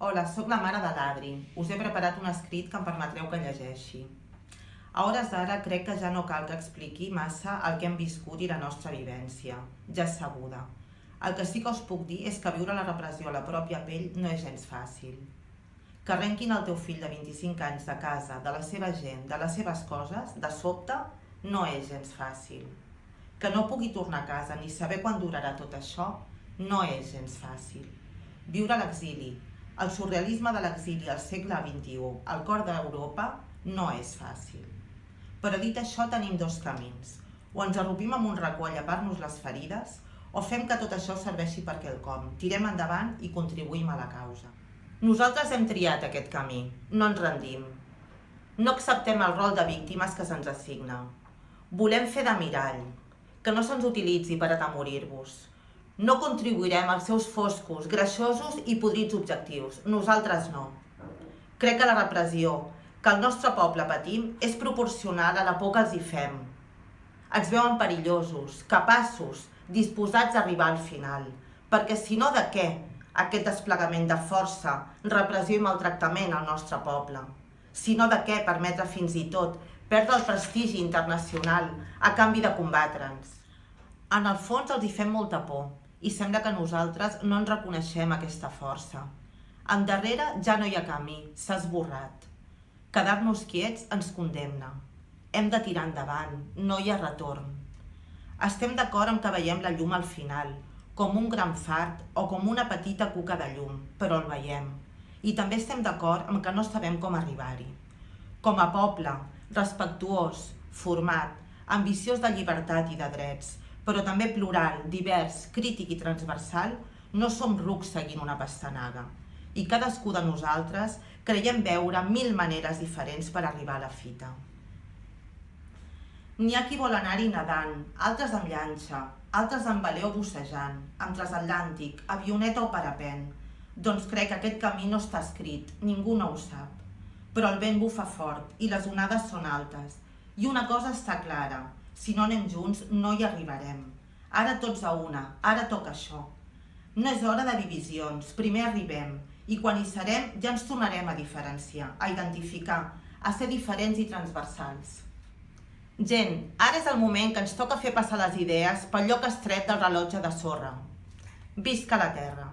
Hola, sóc la mare de l'Adri. Us he preparat un escrit que em permetreu que llegeixi. A hores d'ara crec que ja no cal que expliqui massa el que hem viscut i la nostra vivència. Ja és sabuda. El que sí que us puc dir és que viure la repressió a la pròpia pell no és gens fàcil. Que arrenquin el teu fill de 25 anys de casa, de la seva gent, de les seves coses, de sobte, no és gens fàcil. Que no pugui tornar a casa ni saber quan durarà tot això, no és gens fàcil. Viure a l'exili, el surrealisme de l'exili al segle XXI, al cor d'Europa, no és fàcil. Però dit això, tenim dos camins. O ens arrupim amb un racó a llepar-nos les ferides, o fem que tot això serveixi per quelcom, tirem endavant i contribuïm a la causa. Nosaltres hem triat aquest camí, no ens rendim. No acceptem el rol de víctimes que se'ns assigna. Volem fer de mirall, que no se'ns utilitzi per atemorir-vos. No contribuirem als seus foscos, greixosos i podrits objectius. Nosaltres no. Crec que la repressió que el nostre poble patim és proporcional a la por que els hi fem. Ens veuen perillosos, capaços, disposats a arribar al final. Perquè si no, de què aquest desplegament de força, repressió i maltractament al nostre poble? Si no, de què permetre fins i tot perdre el prestigi internacional a canvi de combatre'ns? En el fons els hi fem molta por i sembla que nosaltres no ens reconeixem aquesta força. Endarrere ja no hi ha camí, s'ha esborrat. Quedar-nos quiets ens condemna. Hem de tirar endavant, no hi ha retorn. Estem d'acord amb que veiem la llum al final, com un gran fart o com una petita cuca de llum, però el veiem. I també estem d'acord amb que no sabem com arribar-hi. Com a poble, respectuós, format, ambiciós de llibertat i de drets, però també plural, divers, crític i transversal, no som rucs seguint una pastanaga. I cadascú de nosaltres creiem veure 1000 maneres diferents per arribar a la fita. N'hi ha qui vol anar-hi nedant, altres amb llanxa, altres amb velé o bussejant, amb transatlàntic, avioneta o parapent. Doncs crec que aquest camí no està escrit, ningú no ho sap. Però el vent bufa fort i les onades són altes. I una cosa està clara, si no anem junts no hi arribarem. Ara tots a una, ara toca això. No és hora de divisions, primer arribem, i quan hi serem ja ens tornarem a diferenciar, a identificar, a ser diferents i transversals. Gent, ara és el moment que ens toca fer passar les idees pel lloc estret del rellotge de sorra. Visca la terra!